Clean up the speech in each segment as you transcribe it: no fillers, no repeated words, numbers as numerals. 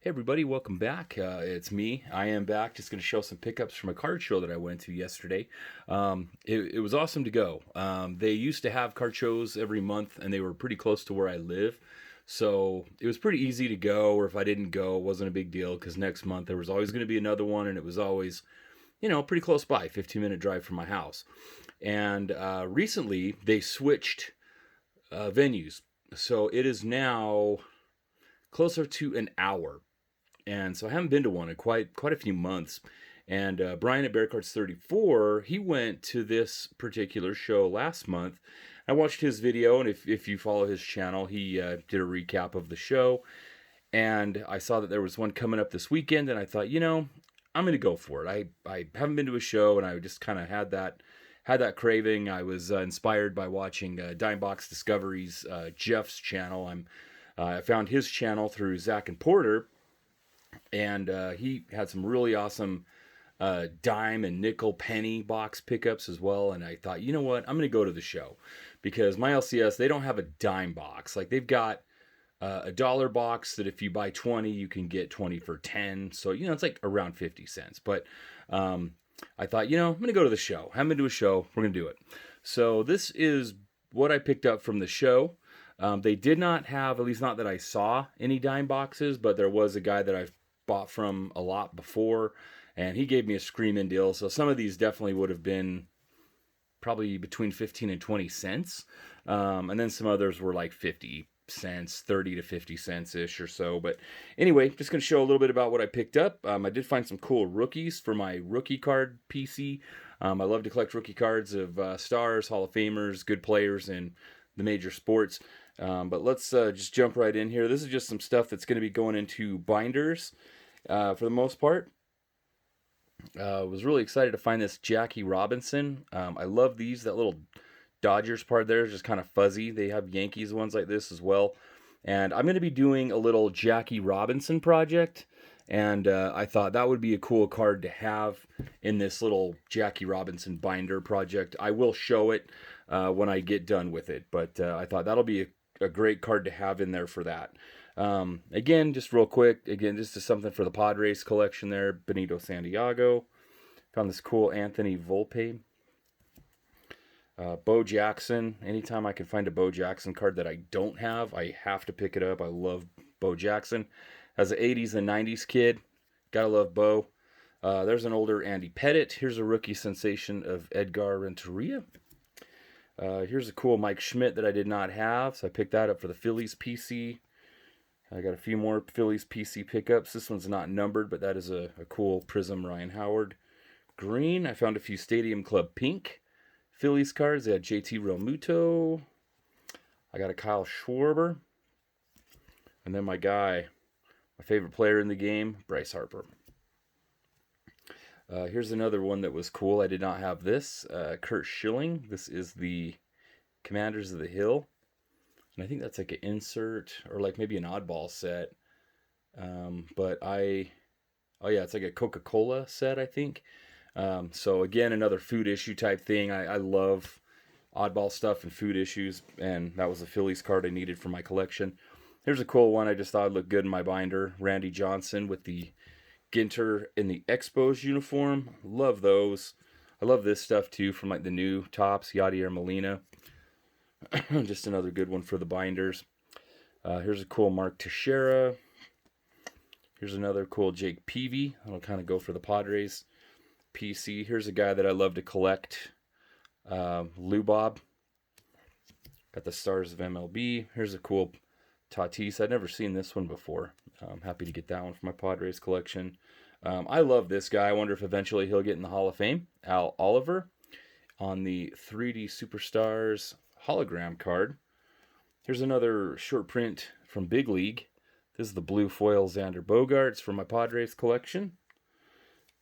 Hey everybody, welcome back. It's me. I am back. Just going to show some pickups from a card show that I went to yesterday. It was awesome to go. They used to have card shows every month, and they were pretty close to where I live, so it was pretty easy to go. Or if I didn't go, it wasn't a big deal because next month there was always going to be another one, and it was always, pretty close by, 15-minute drive from my house. And recently they switched venues, so it is now closer to an hour, and so I haven't been to one in quite a few months. And Brian at Bear Cards 34, he went to this particular show last month. I watched his video, and if you follow his channel, he did a recap of the show. And I saw that there was one coming up this weekend, and I thought, I'm going to go for it. I haven't been to a show, and I just kind of had that craving. I was inspired by watching Dimebox Discoveries, Jeff's channel. I found his channel through Zach and Porter, and he had some really awesome dime and nickel penny box pickups as well. And I thought, you know what, I'm going to go to the show because my LCS, they don't have a dime box. Like, they've got a dollar box that if you buy 20, you can get 20 for 10. So it's like around 50 cents. But I thought, I'm going to go to the show. I haven't been to a show. We're going to do it. So this is what I picked up from the show. They did not have, at least not that I saw, any dime boxes, but there was a guy that I've bought from a lot before, and he gave me a screaming deal. So some of these definitely would have been probably between 15 and 20 cents. And then some others were like 50 cents, 30 to 50 cents ish or so. But anyway, just going to show a little bit about what I picked up. I did find some cool rookies for my rookie card PC. I love to collect rookie cards of stars, Hall of Famers, good players in the major sports. But let's just jump right in here. This is just some stuff that's going to be going into binders for the most part. Was really excited to find this Jackie Robinson. I love these. That little Dodgers part there is just kind of fuzzy. They have Yankees ones like this as well. And I'm going to be doing a little Jackie Robinson project. And I thought that would be a cool card to have in this little Jackie Robinson binder project. I will show it when I get done with it. But I thought that'll be a great card to have in there for that. Again, just real quick, this is something for the Padres collection there. Benito Santiago. Found this cool Anthony Volpe. Bo Jackson. Anytime I can find a Bo Jackson card that I don't have, I have to pick it up. I love Bo Jackson. As an 80s and 90s kid, gotta love Bo. There's an older Andy Pettitte. Here's a rookie sensation of Edgar Renteria. Here's a cool Mike Schmidt that I did not have, so I picked that up for the Phillies PC. I got a few more Phillies PC pickups. This one's not numbered, but that is a cool Prism Ryan Howard. Green, I found a few Stadium Club Pink Phillies cards. They had JT Realmuto. I got a Kyle Schwarber. And then my guy, my favorite player in the game, Bryce Harper. Here's another one that was cool. I did not have this. Curt Schilling. This is the Commanders of the Hill. And I think that's like an insert or like maybe an oddball set. Oh yeah, it's like a Coca-Cola set, I think. So again, another food issue type thing. I love oddball stuff and food issues, and that was a Phillies card I needed for my collection. Here's a cool one I just thought looked good in my binder. Randy Johnson with the Ginter in the Expos uniform. Love those. I love this stuff too from like the new Topps, Yadier Molina. Just another good one for the binders. Here's a cool Mark Teixeira. Here's another cool Jake Peavy. That'll kind of go for the Padres PC. Here's a guy that I love to collect. Lou Bob. Got the Stars of MLB. Here's a cool Tatis. I'd never seen this one before. I'm happy to get that one for my Padres collection. I love this guy. I wonder if eventually he'll get in the Hall of Fame. Al Oliver on the 3D Superstars hologram card. Here's another short print from Big League. This is the blue foil Xander Bogaerts for my Padres collection.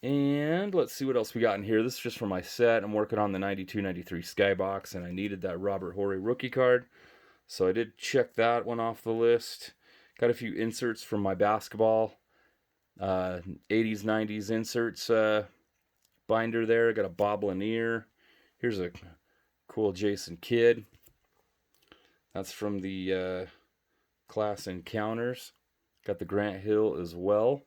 And let's see what else we got in here. This is just for my set. I'm working on the 92-93 Skybox, and I needed that Robert Horry rookie card. So I did check that one off the list. Got a few inserts from my basketball 80s, 90s inserts binder there. Got a Bob Lanier. Here's a cool Jason Kidd. That's from the Class Encounters. Got the Grant Hill as well.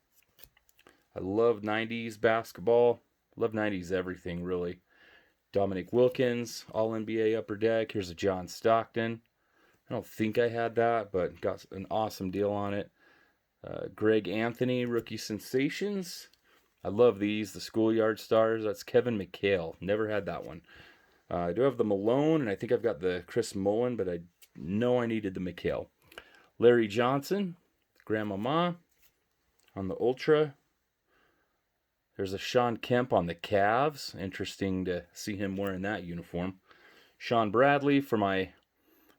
I love 90s basketball. Love 90s everything, really. Dominic Wilkins, All NBA Upper Deck. Here's a John Stockton. I don't think I had that, but got an awesome deal on it. Greg Anthony, Rookie Sensations. I love these, the Schoolyard Stars. That's Kevin McHale. Never had that one. I do have the Malone, and I think I've got the Chris Mullin, but I know I needed the McHale. Larry Johnson, Grandmama on the Ultra. There's a Sean Kemp on the Cavs. Interesting to see him wearing that uniform. Sean Bradley for my,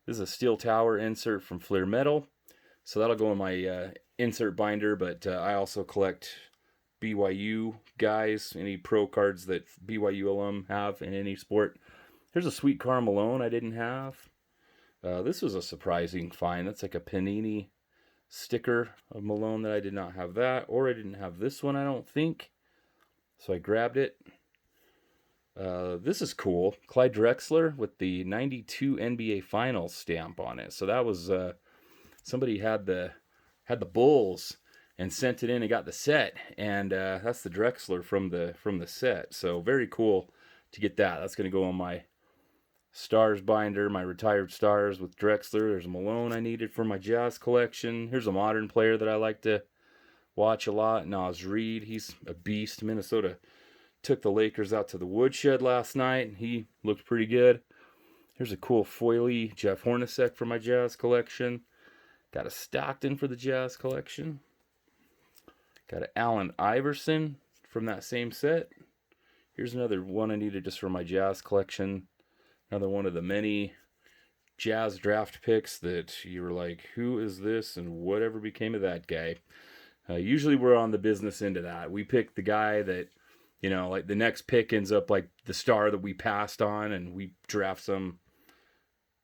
this is a Steel Tower insert from Fleer Metal. So that'll go in my insert binder, but I also collect BYU guys, any pro cards that BYU alum have in any sport. Here's a Sweet Karl Malone I didn't have. This was a surprising find. That's like a Panini sticker of Malone that I did not have that. Or I didn't have this one, I don't think. So I grabbed it. This is cool. Clyde Drexler with the 92 NBA Finals stamp on it. So that was somebody had the Bulls and sent it in and got the set, and that's the Drexler from the set. So very cool to get that. That's going to go on my Stars binder, my retired Stars with Drexler. There's a Malone I needed for my Jazz collection. Here's a modern player that I like to watch a lot, Naz Reid. He's a beast. Minnesota took the Lakers out to the woodshed last night, and he looked pretty good. Here's a cool foily Jeff Hornacek for my Jazz collection. Got a Stockton for the Jazz collection. Got an Allen Iverson from that same set. Here's another one I needed just for my Jazz collection. Another one of the many Jazz draft picks that you were like, who is this and whatever became of that guy? Usually we're on the business end of that. We pick the guy that, you know, like the next pick ends up like the star that we passed on, and we draft some,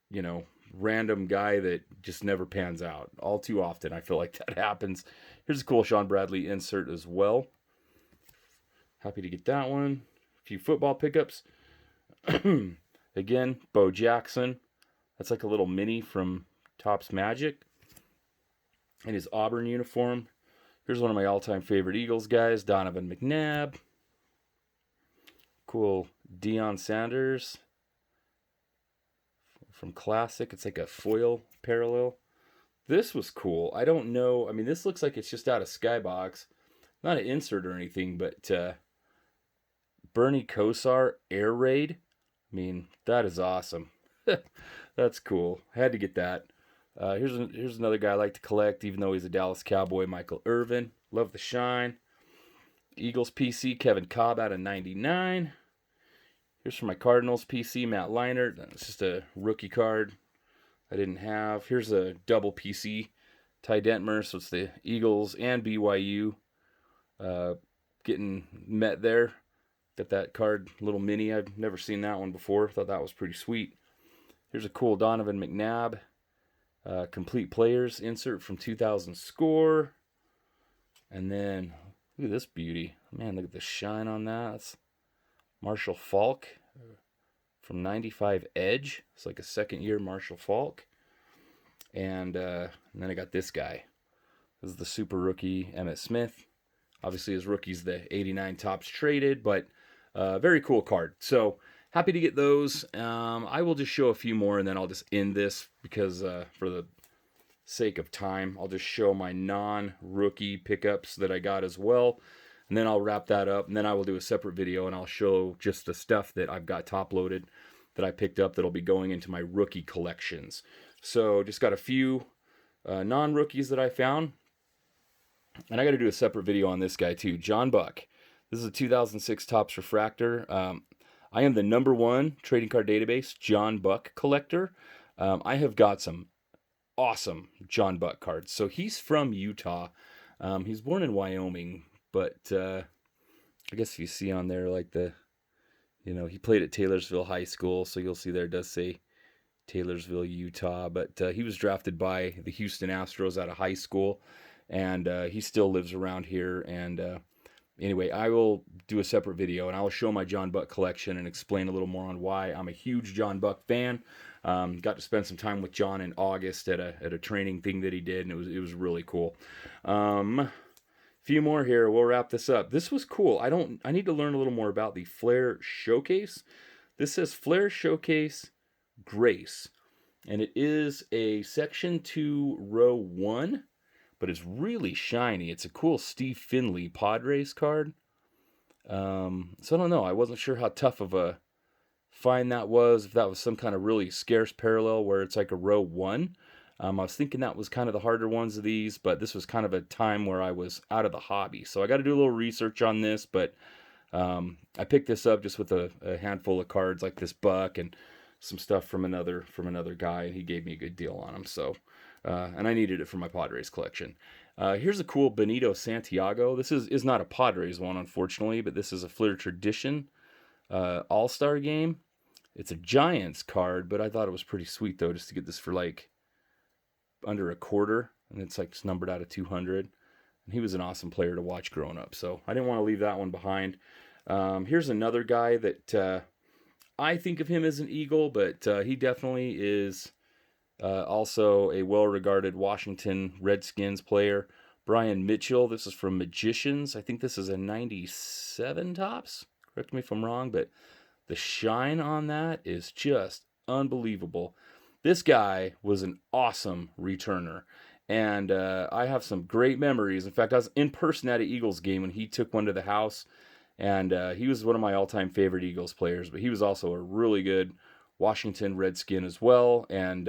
you know, random guy that just never pans out. All too often, I feel like that happens. Here's a cool Sean Bradley insert as well. Happy to get that one. A few football pickups. Again, Bo Jackson. That's like a little mini from Topps Magic. In his Auburn uniform. Here's one of my all-time favorite Eagles guys, Donovan McNabb. Cool Deion Sanders from Classic. It's like a foil parallel. This was cool. I don't know. I mean, this looks like it's just out of Skybox. Not an insert or anything, but Bernie Kosar Air Raid. I mean, that is awesome. That's cool. I had to get that. Here's another guy I like to collect, even though he's a Dallas Cowboy, Michael Irvin. Love the shine. Eagles PC, Kevin Cobb out of 99. Here's for my Cardinals PC, Matt Leinart. It's just a rookie card I didn't have. Here's a double PC, Ty Detmer. So it's the Eagles and BYU getting met there. Got that card, little mini. I've never seen that one before. Thought that was pretty sweet. Here's a cool Donovan McNabb complete players insert from 2000 score. And then look at this beauty. Man, look at the shine on that. That's Marshall Faulk from 95 Edge. It's like a second year Marshall Faulk. And then I got this guy. This is the super rookie Emmitt Smith. Obviously his rookie's the 89 Topps traded, but very cool card. So happy to get those. I will just show a few more and then I'll just end this because for the sake of time, I'll just show my non-rookie pickups that I got as well. And then I'll wrap that up, and then I will do a separate video and I'll show just the stuff that I've got top loaded that I picked up that'll be going into my rookie collections. So just got a few non-rookies that I found. And I got to do a separate video on this guy too, John Buck. This is a 2006 Topps Refractor. I am the #1 trading card database John Buck collector. I have got some awesome John Buck cards. So he's from Utah. He's born in Wyoming, but I guess if you see on there like he played at Taylorsville High School, so you'll see there it does say Taylorsville, Utah, but he was drafted by the Houston Astros out of high school, and he still lives around here, and anyway, I will do a separate video and I will show my John Buck collection and explain a little more on why I'm a huge John Buck fan. Got to spend some time with John in August at a training thing that he did, and it was really cool. Few more here. We'll wrap this up. This was cool. I need to learn a little more about the Flair Showcase. This says Flair Showcase Grace, and it is a Section 2 Row 1, but it's really shiny. It's a cool Steve Finley Padres card. So I don't know. I wasn't sure how tough of a find that was, if that was some kind of really scarce parallel where it's like a Row 1. I was thinking that was kind of the harder ones of these, but this was kind of a time where I was out of the hobby. So I got to do a little research on this, but I picked this up just with a handful of cards like this Buck and some stuff from another guy, and he gave me a good deal on them. So, and I needed it for my Padres collection. Here's a cool Benito Santiago. This is not a Padres one, unfortunately, but this is a Flair Tradition All-Star game. It's a Giants card, but I thought it was pretty sweet, though, just to get this for like under a quarter, and it's like it's numbered out of 200. And he was an awesome player to watch growing up, so I didn't want to leave that one behind. Here's another guy that I think of him as an Eagle, but he definitely is also a well-regarded Washington Redskins player. Brian Mitchell. This is from Magicians. I think this is a 97 tops. Correct me if I'm wrong, but the shine on that is just unbelievable. This guy was an awesome returner, and I have some great memories. In fact, I was in person at an Eagles game when he took one to the house, and he was one of my all-time favorite Eagles players, but he was also a really good Washington Redskin as well, and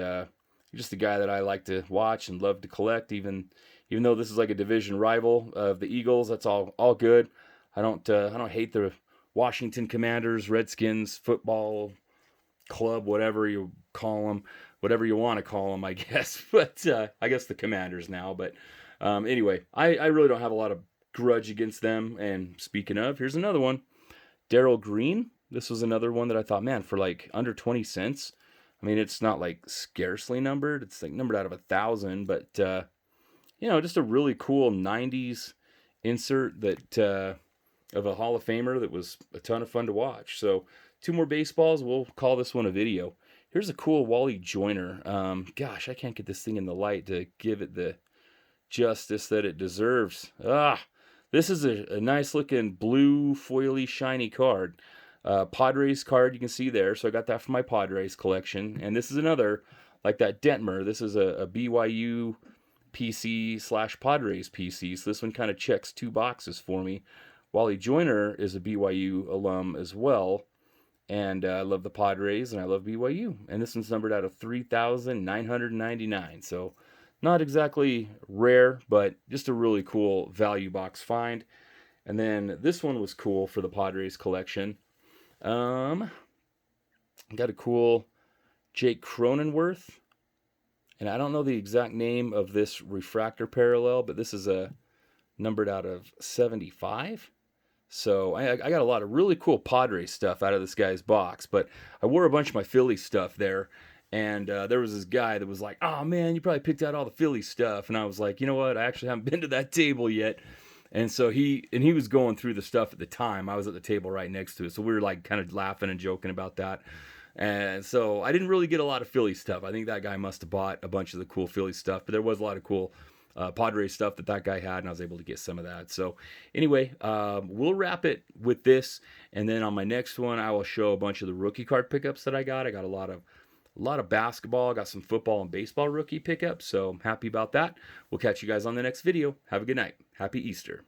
just a guy that I like to watch and love to collect, even though this is like a division rival of the Eagles. That's all good. I don't hate the Washington Commanders, Redskins, football club, whatever you call them, whatever you want to call them, I guess. But I guess the Commanders now. But anyway, I really don't have a lot of grudge against them. And speaking of, here's another one. Darrell Green. This was another one that I thought, man, for like under 20 cents. I mean, it's not like scarcely numbered. It's like numbered out of 1,000. But, just a really cool 90s insert that of a Hall of Famer that was a ton of fun to watch. So 2 more baseballs. We'll call this one a video. Here's a cool Wally Joyner. Gosh, I can't get this thing in the light to give it the justice that it deserves. This is a nice looking blue foily shiny card. Padres card you can see there. So I got that from my Padres collection. And this is another, like that Detmer. This is a BYU PC / Padres PC. So this one kind of checks 2 boxes for me. Wally Joyner is a BYU alum as well. And I love the Padres, and I love BYU. And this one's numbered out of 3,999. So not exactly rare, but just a really cool value box find. And then this one was cool for the Padres collection. Got a cool Jake Cronenworth. And I don't know the exact name of this refractor parallel, but this is a numbered out of 75. So I got a lot of really cool Padres stuff out of this guy's box, but I wore a bunch of my Philly stuff there, and there was this guy that was like, "Oh man, you probably picked out all the Philly stuff," and I was like, "You know what? I actually haven't been to that table yet." And so he was going through the stuff at the time. I was at the table right next to it, so we were like kind of laughing and joking about that. And so I didn't really get a lot of Philly stuff. I think that guy must have bought a bunch of the cool Philly stuff, but there was a lot of cool Padres stuff that guy had, and I was able to get some of that. So anyway, we'll wrap it with this, and then on my next one, I will show a bunch of the rookie card pickups that I got. I got a lot of basketball. I got some football and baseball rookie pickups, so I'm happy about that. We'll catch you guys on the next video. Have a good night. Happy Easter.